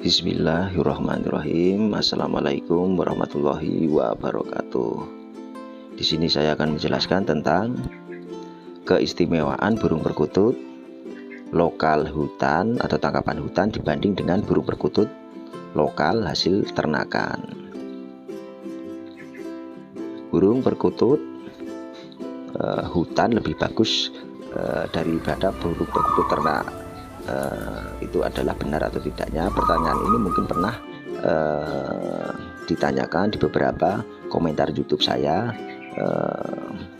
Bismillahirrahmanirrahim. Assalamualaikum warahmatullahi wabarakatuh. Di sini saya akan menjelaskan tentang keistimewaan burung perkutut lokal hutan atau tangkapan hutan dibanding dengan burung perkutut lokal hasil ternakan. Burung perkutut hutan lebih bagus daripada burung perkutut ternak. Itu adalah benar atau tidaknya? Pertanyaan ini mungkin pernah ditanyakan di beberapa komentar YouTube saya.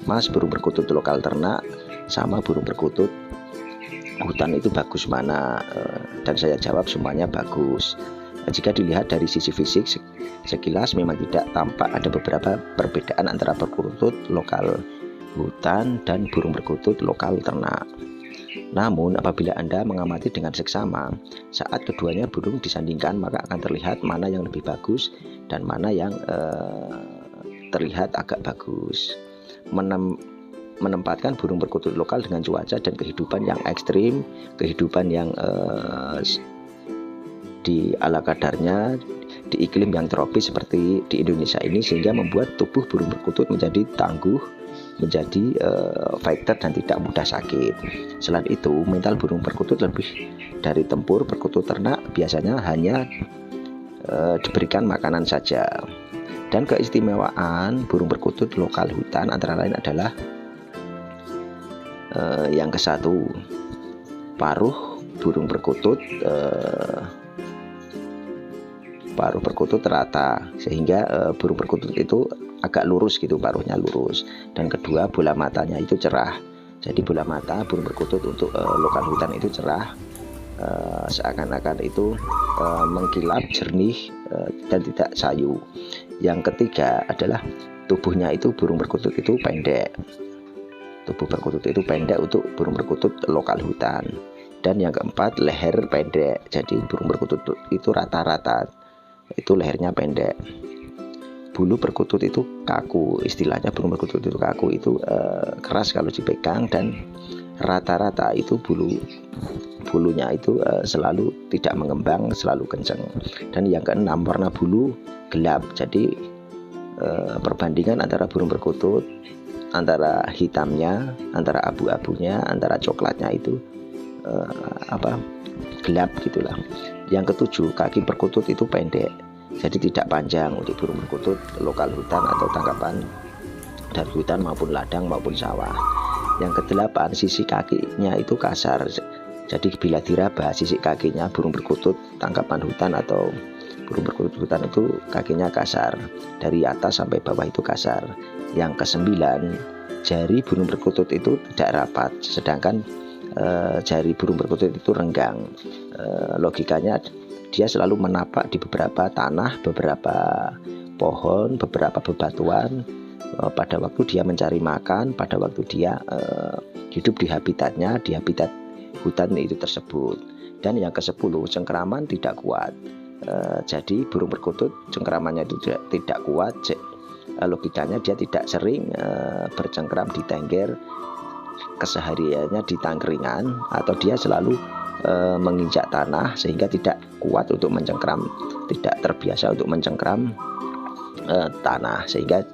Mas, burung perkutut lokal ternak sama burung perkutut hutan itu bagus mana? Dan saya jawab semuanya bagus. Jika dilihat dari sisi fisik sekilas memang tidak tampak ada beberapa perbedaan antara perkutut lokal hutan dan burung perkutut lokal ternak. Namun apabila Anda mengamati dengan seksama, saat keduanya burung disandingkan maka akan terlihat mana yang lebih bagus dan mana yang terlihat agak bagus. Menempatkan burung perkutut lokal dengan cuaca dan kehidupan yang ekstrim, kehidupan yang di ala kadarnya, di iklim yang tropis seperti di Indonesia ini, sehingga membuat tubuh burung perkutut menjadi tangguh, menjadi fighter dan tidak mudah sakit. Selain itu, mental burung perkutut lebih dari tempur. Perkutut ternak biasanya hanya diberikan makanan saja. Dan keistimewaan burung perkutut lokal hutan antara lain adalah yang ke satu, paruh burung perkutut paruh perkutut rata, sehingga burung perkutut itu agak lurus gitu, paruhnya lurus. Dan kedua, bola matanya itu cerah. Jadi bola mata burung perkutut untuk lokal hutan itu cerah, seakan-akan itu mengkilap jernih dan tidak sayu. Yang ketiga adalah tubuhnya itu burung perkutut itu pendek. Tubuh perkutut itu pendek untuk burung perkutut lokal hutan. Dan yang keempat, leher pendek. Jadi burung perkutut itu rata-rata itu lehernya pendek. Bulu perkutut itu kaku, istilahnya burung perkutut itu kaku, itu keras kalau dipegang, dan rata-rata itu bulunya itu selalu tidak mengembang, selalu kencang. Dan yang keenam, warna bulu gelap. Jadi perbandingan antara burung perkutut, antara hitamnya, antara abu-abunya, antara coklatnya itu gelap gitulah. Yang ketujuh, kaki perkutut itu pendek, jadi tidak panjang untuk burung perkutut lokal hutan atau tangkapan dari hutan maupun ladang maupun sawah. Yang kedelapan, sisi kakinya itu kasar. Jadi bila diraba sisi kakinya burung perkutut tangkapan hutan atau burung perkutut hutan itu kakinya kasar, dari atas sampai bawah itu kasar. Yang kesembilan, jari burung perkutut itu tidak rapat, sedangkan jari burung perkutut itu renggang. Logikanya dia selalu menapak di beberapa tanah, beberapa pohon, beberapa bebatuan pada waktu dia mencari makan, pada waktu dia hidup di habitatnya, di habitat hutan itu tersebut. Dan yang ke-10, cengkeraman tidak kuat. Jadi burung perkutut cengkeramannya tidak kuat. Logikanya dia tidak sering bercengkeram di tengger, kesehariannya di tangkringan, atau dia selalu menginjak tanah sehingga tidak kuat untuk mencengkeram, tidak terbiasa untuk mencengkeram tanah, sehingga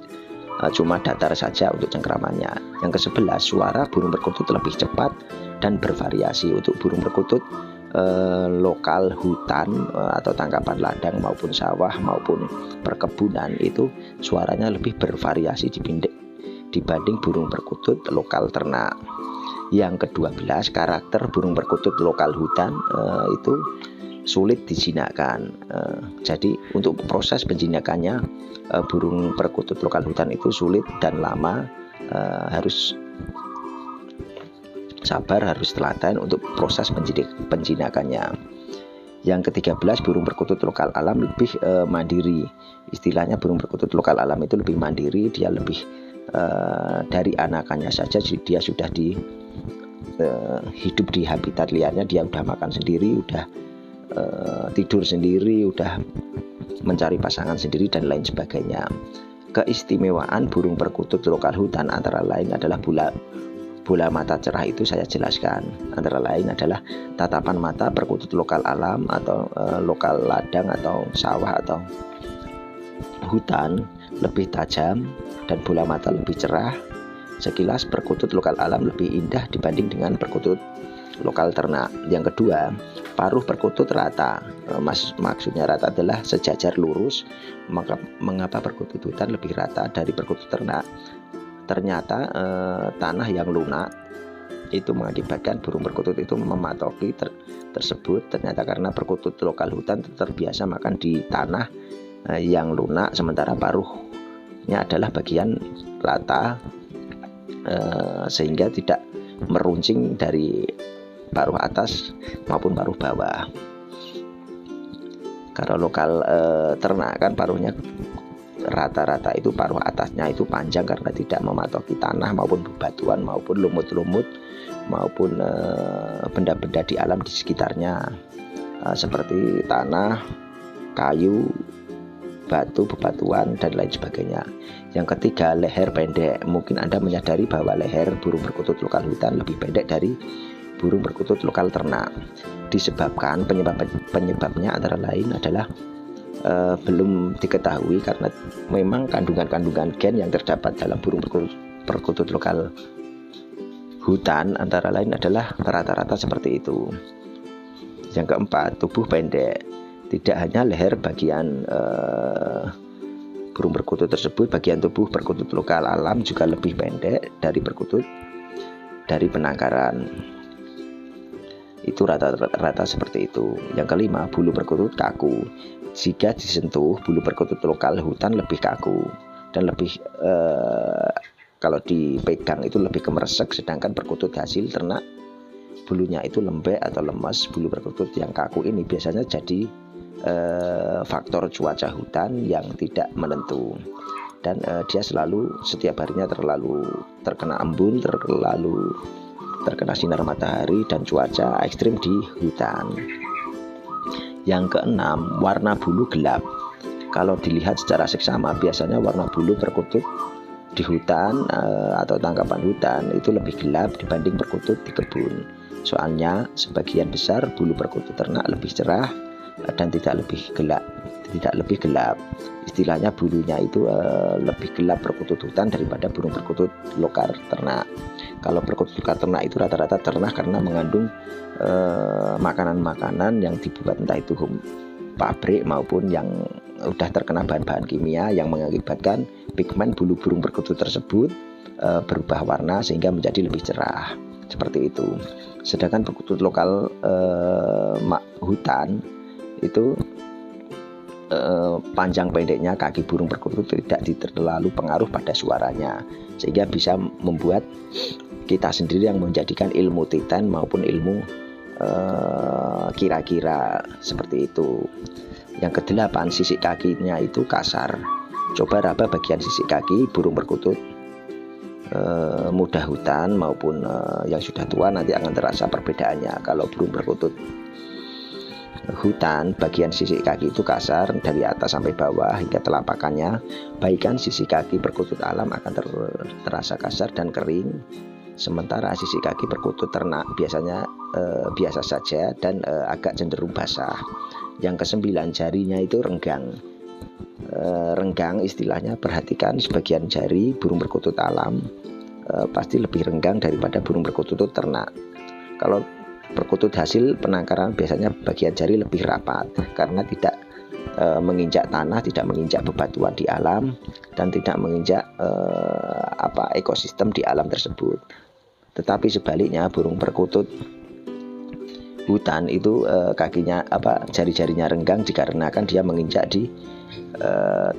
cuma datar saja untuk cengkeramannya. Yang ke-11, suara burung perkutut lebih cepat dan bervariasi. Untuk burung perkutut lokal hutan atau tangkapan ladang maupun sawah maupun perkebunan itu suaranya lebih bervariasi dibanding burung perkutut lokal ternak. Yang ke-12, karakter burung perkutut lokal hutan itu sulit dijinakkan. Jadi untuk proses penjinakannya burung perkutut lokal hutan itu sulit dan lama, harus sabar, harus telaten untuk proses penjinakannya. Yang ke-13, burung perkutut lokal alam lebih mandiri. Istilahnya burung perkutut lokal alam itu lebih mandiri, dia lebih dari anakannya saja dia sudah hidup di habitat liarnya, dia udah makan sendiri, udah tidur sendiri, udah mencari pasangan sendiri dan lain sebagainya. Keistimewaan burung perkutut lokal hutan antara lain adalah bola mata cerah itu saya jelaskan. Antara lain adalah tatapan mata perkutut lokal alam atau lokal ladang atau sawah atau hutan lebih tajam dan bola mata lebih cerah. Sekilas perkutut lokal alam lebih indah dibanding dengan perkutut lokal ternak. Yang kedua, paruh perkutut rata. Maksudnya rata adalah sejajar lurus. Mengapa perkutut hutan lebih rata dari perkutut ternak? Ternyata tanah yang lunak itu mengakibatkan burung perkutut itu mematoki tersebut. Ternyata karena perkutut lokal hutan terbiasa makan di tanah yang lunak, sementara paruhnya adalah bagian rata, sehingga tidak meruncing dari paruh atas maupun paruh bawah. Kalau lokal ternak kan paruhnya rata-rata itu paruh atasnya itu panjang karena tidak mematoki tanah maupun bebatuan maupun lumut-lumut maupun benda-benda di alam di sekitarnya, seperti tanah, kayu, batu, bebatuan, dan lain sebagainya. Yang ketiga, leher pendek. Mungkin Anda menyadari bahwa leher burung perkutut lokal hutan lebih pendek dari burung perkutut lokal ternak. Disebabkan penyebabnya antara lain adalah belum diketahui, karena memang kandungan-kandungan gen yang terdapat dalam burung perkutut lokal hutan antara lain adalah rata-rata seperti itu. Yang keempat, tubuh pendek. Tidak hanya leher bagian burung perkutut tersebut, bagian tubuh perkutut lokal alam juga lebih pendek dari perkutut dari penangkaran. Itu rata-rata seperti itu. Yang kelima, bulu perkutut kaku. Jika disentuh, bulu perkutut lokal hutan lebih kaku dan lebih kalau dipegang itu lebih kemeresek, sedangkan perkutut hasil ternak bulunya itu lembek atau lemas. Bulu perkutut yang kaku ini biasanya jadi faktor cuaca hutan yang tidak menentu, dan dia selalu setiap harinya terkena embun, terkena sinar matahari dan cuaca ekstrim di hutan. Yang keenam, warna bulu gelap. Kalau dilihat secara seksama, biasanya warna bulu perkutut di hutan atau tangkapan hutan itu lebih gelap dibanding perkutut di kebun. Soalnya sebagian besar bulu perkutut ternak lebih cerah dan tidak lebih gelap. Istilahnya bulunya itu lebih gelap perkutut hutan daripada burung perkutut lokal ternak. Kalau perkutut lokal ternak itu rata-rata cerah karena mengandung makanan-makanan yang dibuat entah itu pabrik maupun yang udah terkena bahan-bahan kimia yang mengakibatkan pigmen bulu burung perkutut tersebut berubah warna sehingga menjadi lebih cerah. Seperti itu. Sedangkan perkutut lokal hutan itu panjang pendeknya kaki burung perkutut tidak terlalu pengaruh pada suaranya, sehingga bisa membuat kita sendiri yang menjadikan ilmu titan maupun ilmu kira-kira seperti itu. Yang kedelapan, sisik kakinya itu kasar. Coba raba bagian sisik kaki burung perkutut muda hutan maupun yang sudah tua, nanti akan terasa perbedaannya. Kalau burung perkutut hutan, bagian sisik kaki itu kasar dari atas sampai bawah hingga telapakannya. Bagian sisik kaki perkutut alam akan terasa kasar dan kering. Sementara sisik kaki perkutut ternak biasanya biasa saja dan agak cenderung basah. Yang kesembilan, jarinya itu renggang. Renggang istilahnya, perhatikan sebagian jari burung perkutut alam pasti lebih renggang daripada burung perkutut ternak. Kalau perkutut hasil penangkaran biasanya bagian jari lebih rapat karena tidak menginjak tanah, tidak menginjak bebatuan di alam, dan tidak menginjak ekosistem di alam tersebut. Tetapi sebaliknya burung perkutut hutan itu jari-jarinya renggang dikarenakan dia menginjak di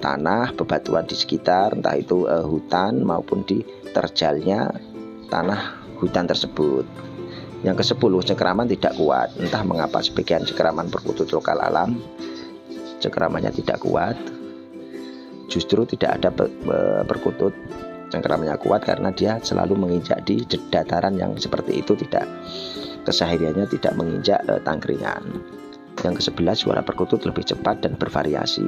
tanah, bebatuan di sekitar, entah itu hutan maupun di terjalnya tanah hutan tersebut. Yang ke-10, cengkeraman tidak kuat. Entah mengapa sebagian cengkeraman perkutut lokal alam cengkeramannya tidak kuat. Justru tidak ada perkutut cengkeramannya kuat karena dia selalu menginjak di dataran yang seperti itu, kesehariannya tidak menginjak tangkringan. Yang ke-11, suara perkutut lebih cepat dan bervariasi.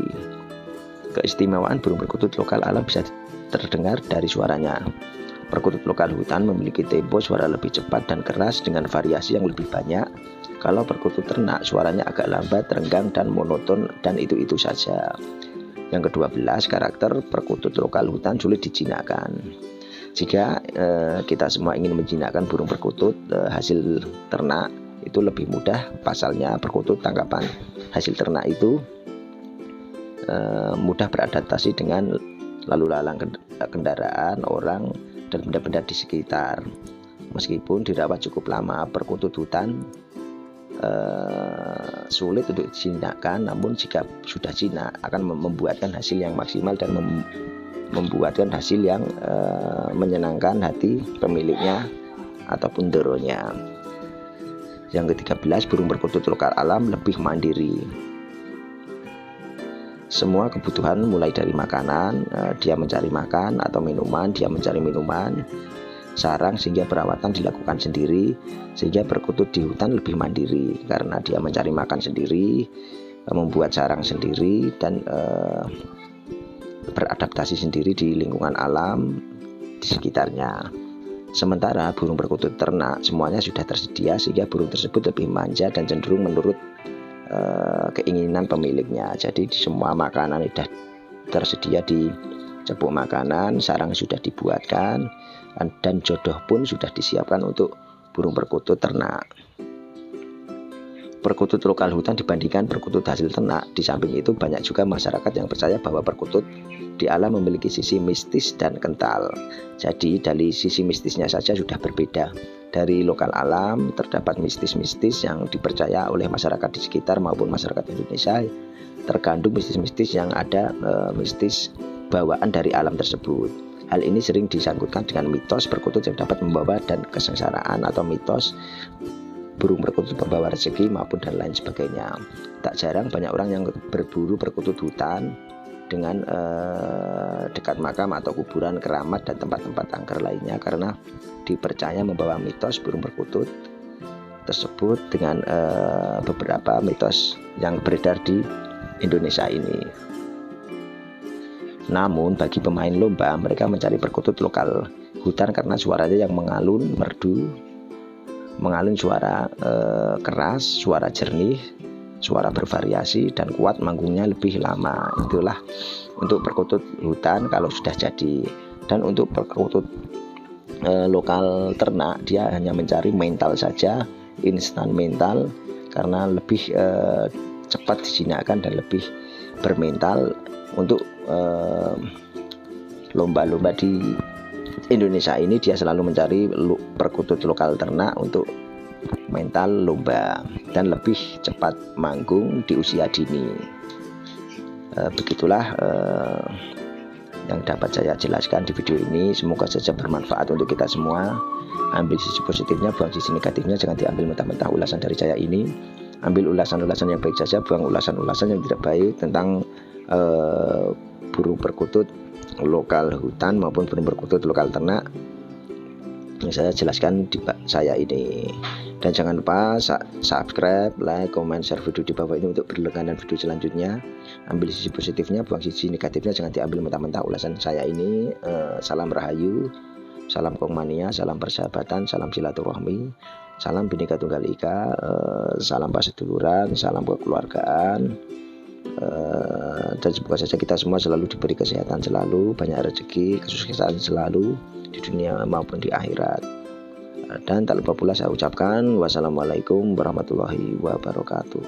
Keistimewaan burung perkutut lokal alam bisa terdengar dari suaranya. Perkutut lokal hutan memiliki tempo suara lebih cepat dan keras dengan variasi yang lebih banyak. Kalau perkutut ternak suaranya agak lambat, renggang, dan monoton, dan itu-itu saja. Yang ke-12, karakter perkutut lokal hutan sulit dijinakkan. Jika kita semua ingin menjinakkan burung perkutut hasil ternak, itu lebih mudah. Pasalnya perkutut tangkapan hasil ternak itu mudah beradaptasi dengan lalu lalang kendaraan, orang, dan benda-benda di sekitar. Meskipun dirawat cukup lama, perkutut hutan sulit untuk dijinakkan, namun jika sudah jinak akan membuatkan hasil yang maksimal dan membuatkan hasil yang menyenangkan hati pemiliknya ataupun deronya. Yang ke-13, burung perkutut lokal alam lebih mandiri. Semua kebutuhan mulai dari makanan, dia mencari makan, atau minuman, dia mencari minuman, sarang sehingga perawatan dilakukan sendiri, sehingga perkutut di hutan lebih mandiri karena dia mencari makan sendiri, membuat sarang sendiri, dan beradaptasi sendiri di lingkungan alam di sekitarnya. Sementara burung perkutut ternak semuanya sudah tersedia sehingga burung tersebut lebih manja dan cenderung menurut keinginan pemiliknya. Jadi semua makanan sudah tersedia di cepuk makanan, sarang sudah dibuatkan, dan jodoh pun sudah disiapkan untuk burung perkutut ternak. Perkutut lokal hutan dibandingkan perkutut hasil ternak. Di samping itu banyak juga masyarakat yang percaya bahwa perkutut di alam memiliki sisi mistis dan kental. Jadi dari sisi mistisnya saja sudah berbeda. Dari lokal alam terdapat mistis-mistis yang dipercaya oleh masyarakat di sekitar maupun masyarakat Indonesia. Terkandung mistis-mistis yang ada mistis bawaan dari alam tersebut. Hal ini sering disangkutkan dengan mitos perkutut yang dapat membawa dan kesengsaraan, atau mitos burung perkutut membawa rezeki maupun dan lain sebagainya. Tak jarang banyak orang yang berburu perkutut hutan dengan dekat makam atau kuburan keramat dan tempat-tempat angker lainnya karena dipercaya membawa mitos burung perkutut tersebut dengan beberapa mitos yang beredar di Indonesia ini. Namun bagi pemain lomba, mereka mencari perkutut lokal hutan karena suaranya yang mengalun, merdu, mengalun suara keras, suara jernih, suara bervariasi, dan kuat, manggungnya lebih lama. Itulah untuk perkutut hutan kalau sudah jadi. Dan untuk perkutut lokal ternak, dia hanya mencari mental saja, instan mental, karena lebih cepat dijinakkan dan lebih bermental. Untuk lomba-lomba di Indonesia ini dia selalu mencari perkutut lokal ternak untuk mental lomba dan lebih cepat manggung di usia dini. Begitulah yang dapat saya jelaskan di video ini. Semoga saja bermanfaat untuk kita semua. Ambil sisi positifnya, buang sisi negatifnya. Jangan diambil mentah-mentah ulasan dari saya ini. Ambil ulasan-ulasan yang baik saja, buang ulasan-ulasan yang tidak baik tentang burung perkutut lokal hutan maupun burung perkutut lokal ternak yang saya jelaskan di saya ini. Dan jangan lupa subscribe, like, comment, share video di bawah ini untuk berlangganan video selanjutnya. Ambil sisi positifnya, buang sisi negatifnya. Jangan diambil mentah-mentah ulasan saya ini. Salam rahayu, salam kongmania, salam persahabatan, salam silaturahmi, salam Bhinneka Tunggal Ika, salam perseduluran, salam kekeluargaan. Dan semoga saja kita semua selalu diberi kesehatan, selalu banyak rezeki, kesuksesan selalu di dunia maupun di akhirat. Dan tak lupa pula saya ucapkan wassalamualaikum warahmatullahi wabarakatuh.